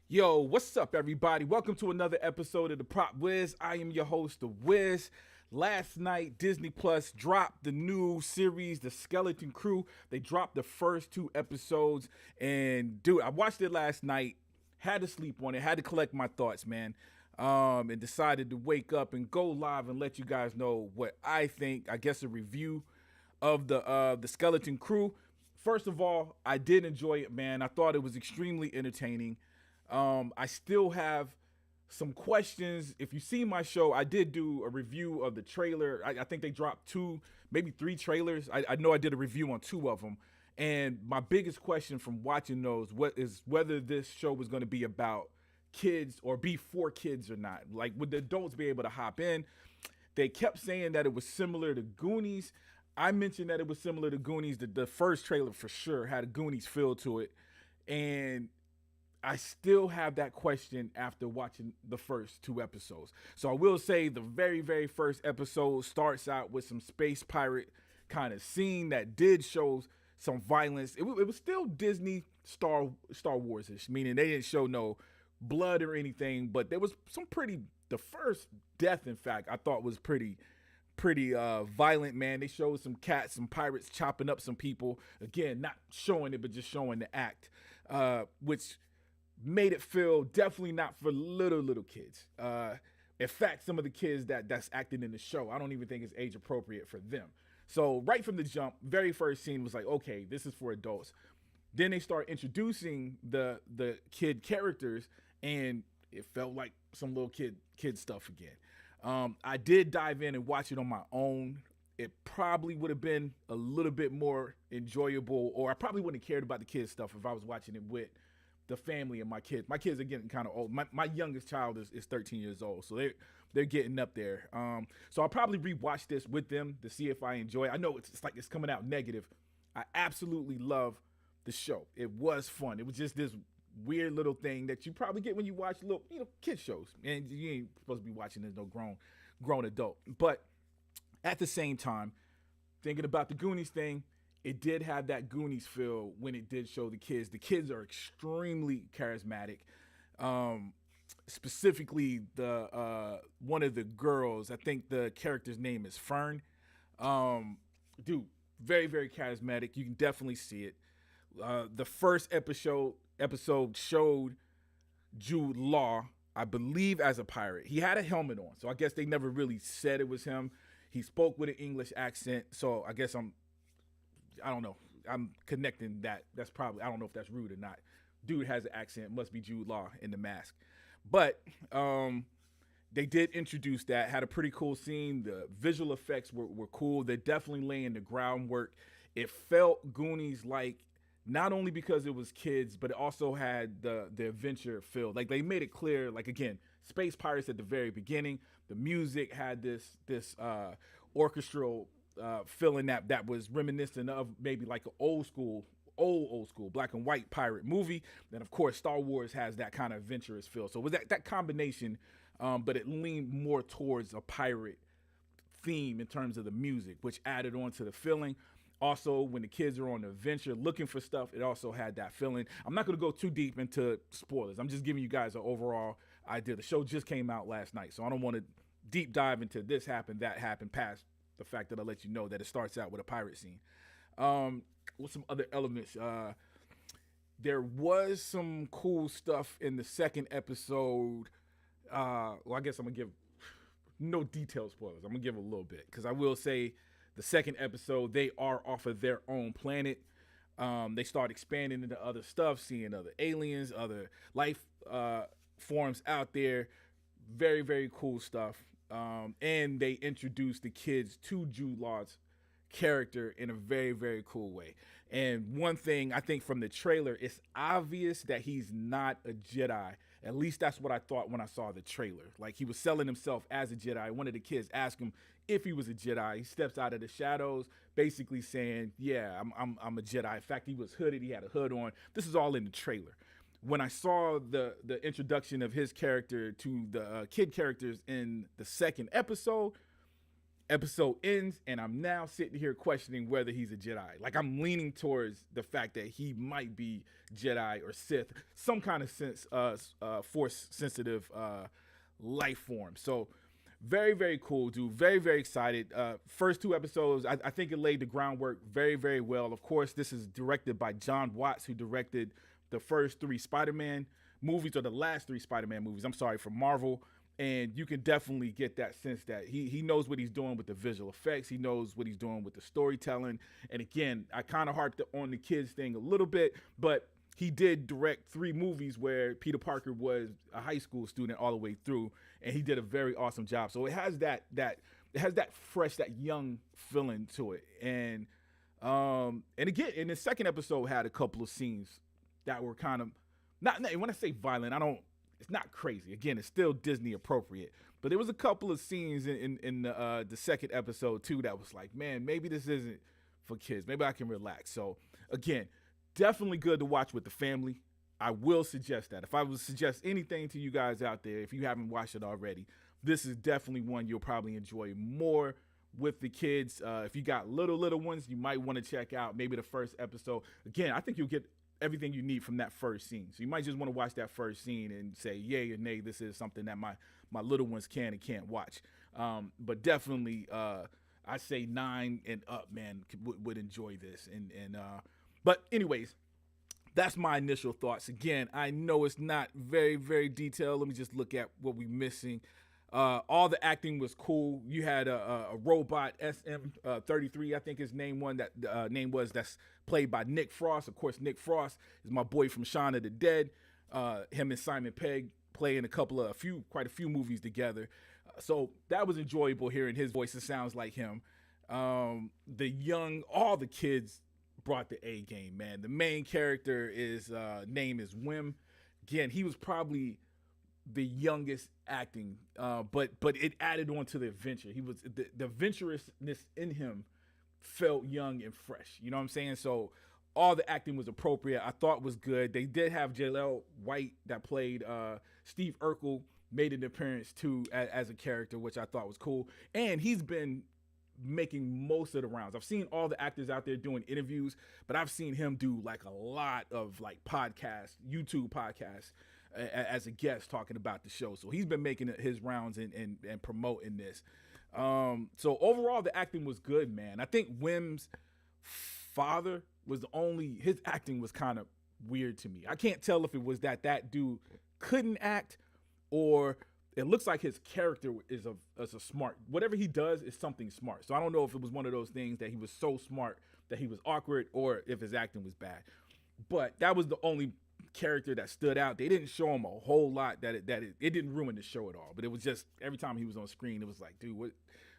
Yo, what's up, everybody? Welcome to another episode of the Prop Wiz. I am your host, the Wiz. Last night, Disney Plus dropped the new series, The Skeleton Crew. They dropped the first two episodes, and dude, I watched it last night. Had to sleep on it. Had to collect my thoughts, man. And decided to wake up and go live and let you guys know what I think. I guess a review of the Skeleton Crew. First of all, I did enjoy it, man. I thought it was extremely entertaining. I still have some questions. If you see my show, I did do a review of the trailer. I think they dropped two, maybe three trailers. I know I did a review on two of them. And my biggest question from watching those is whether this show was going to be about kids or be for kids or not. Like, would the adults be able to hop in? They kept saying that it was similar to Goonies. I mentioned that it was similar to Goonies. The first trailer for sure had a Goonies feel to it. And I still have that question after watching the first two episodes. So I will say the very, very first episode starts out with some space pirate kind of scene that did show some violence. It was still Disney Star Wars-ish, meaning they didn't show no blood or anything, but there was some pretty, the first death, in fact, I thought was pretty violent, man. They showed some cats, some pirates chopping up some people. Again, not showing it, but just showing the act, which made it feel definitely not for little kids. In fact, some of the kids that's acting in the show, I don't even think it's age appropriate for them. So right from the jump, very first scene was like, okay, this is for adults. Then they start introducing the kid characters, and it felt like some little kid stuff again. I did dive in and watch it on my own. It probably would have been a little bit more enjoyable, or I probably wouldn't have cared about the kids stuff if I was watching it with the family and my kids. My kids are getting kind of old. My youngest child is 13 years old, so they're getting up there. So I'll probably rewatch this with them to see if I enjoy it. I know it's like it's coming out negative. I absolutely love the show. It was fun. It was just this weird little thing that you probably get when you watch little, kid shows, and you ain't supposed to be watching as no grown adult. But at the same time, thinking about the Goonies thing, it did have that Goonies feel when it did show the kids. The kids are extremely charismatic. Specifically, the one of the girls, I think the character's name is Fern. Dude, very very charismatic. You can definitely see it. The first episode showed Jude Law, I believe, as a pirate. He had a helmet on, so I guess they never really said it was him. He spoke with an English accent, so I guess I don't know. I'm connecting that. That's probably, I don't know if that's rude or not. Dude has an accent. Must be Jude Law in the mask. But they did introduce that. Had a pretty cool scene. The visual effects were cool. They're definitely laying the groundwork. It felt Goonies like, not only because it was kids, but it also had the adventure feel. Like they made it clear, like again, space pirates at the very beginning. The music had this orchestral feeling that was reminiscent of maybe like an old school black and white pirate movie. Then of course Star Wars has that kind of adventurous feel. So it was that combination, but it leaned more towards a pirate theme in terms of the music, which added on to the feeling. Also, when the kids are on the adventure looking for stuff, it also had that feeling. I'm not going to go too deep into spoilers. I'm just giving you guys an overall idea. The show just came out last night, so I don't want to deep dive into this happened, that happened, past the fact that I'll let you know that it starts out with a pirate scene. With some other elements, there was some cool stuff in the second episode. Well, I guess I'm going to give no detailed spoilers. I'm going to give a little bit, because I will say the second episode, they are off of their own planet. They start expanding into other stuff, seeing other aliens, other life forms out there. Very, very cool stuff. And they introduce the kids to Jude Law's character in a very, very cool way. And one thing I think from the trailer, it's obvious that he's not a Jedi. At least that's what I thought when I saw the trailer. Like, he was selling himself as a Jedi. One of the kids asked him if he was a Jedi. He steps out of the shadows, basically saying, "Yeah, I'm a Jedi." In fact, he was hooded. He had a hood on. This is all in the trailer. When I saw the introduction of his character to the kid characters in the second episode, episode ends, and I'm now sitting here questioning whether he's a Jedi. Like, I'm leaning towards the fact that he might be Jedi or Sith, some kind of force sensitive life form. So very, very cool, dude. Very, very excited. First two episodes, I think it laid the groundwork very, very well. Of course, this is directed by John Watts, who directed the first three Spider-Man movies, or the last three Spider-Man movies, I'm sorry, for Marvel. And you can definitely get that sense that he knows what he's doing with the visual effects. He knows what he's doing with the storytelling. And again, I kind of harped on the kids thing a little bit, but he did direct three movies where Peter Parker was a high school student all the way through, and he did a very awesome job. So it has that fresh, that young feeling to it. And again, in the second episode had a couple of scenes that were kind of not, when I say violent, it's not crazy. Again, it's still Disney appropriate, but there was a couple of scenes in the second episode too that was like, man, maybe this isn't for kids. Maybe I can relax. So again, definitely good to watch with the family. I will suggest that. If I would suggest anything to you guys out there, if you haven't watched it already, this is definitely one you'll probably enjoy more with the kids. If you got little ones, you might want to check out maybe the first episode. Again, I think you'll get everything you need from that first scene. So you might just want to watch that first scene and say, yay or nay, this is something that my little ones can and can't watch. But definitely, I say 9 and up, man, would enjoy this. But anyways, that's my initial thoughts. Again, I know it's not very, very detailed. Let me just look at what we're missing. All the acting was cool. You had a robot, SM33, I think his name was, that's played by Nick Frost. Of course, Nick Frost is my boy from Shaun of the Dead. Him and Simon Pegg play in quite a few movies together. So that was enjoyable hearing his voice. It sounds like him. All the kids brought the A game, man. The main character name is Wim. Again, he was probably the youngest acting, but it added on to the adventure. He was the adventurousness in him felt young and fresh. You know what I'm saying? So all the acting was appropriate. I thought was good. They did have Jaleel White that played Steve Urkel, made an appearance too as a character, which I thought was cool. And he's been making most of the rounds. I've seen all the actors out there doing interviews, but I've seen him do like a lot of like YouTube podcasts as a guest talking about the show. So he's been making his rounds and promoting this. So overall, the acting was good, man. I think Wim's father his acting was kind of weird to me. I can't tell if it was that dude couldn't act, or it looks like his character is a smart, whatever he does is something smart. So I don't know if it was one of those things that he was so smart that he was awkward, or if his acting was bad. But that was the only character that stood out. They didn't show him a whole lot that it didn't ruin the show at all. But it was just every time he was on screen, it was like, dude, what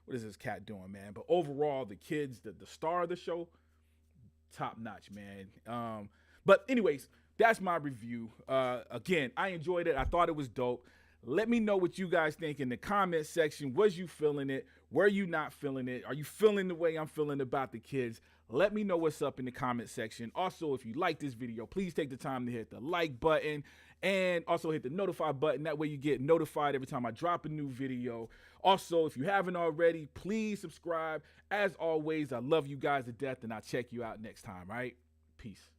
is this cat doing, man? But overall, the kids, the star of the show, top notch, man. But anyways, that's my review. Again, I enjoyed it. I thought it was dope. Let me know what you guys think in the comment section. Was you feeling it? Were you not feeling it? Are you feeling the way I'm feeling about the kids? Let me know what's up in the comment section. Also, if you like this video, please take the time to hit the like button and also hit the notify button. That way you get notified every time I drop a new video. Also, if you haven't already, please subscribe. As always, I love you guys to death, and I'll check you out next time, all right? Peace.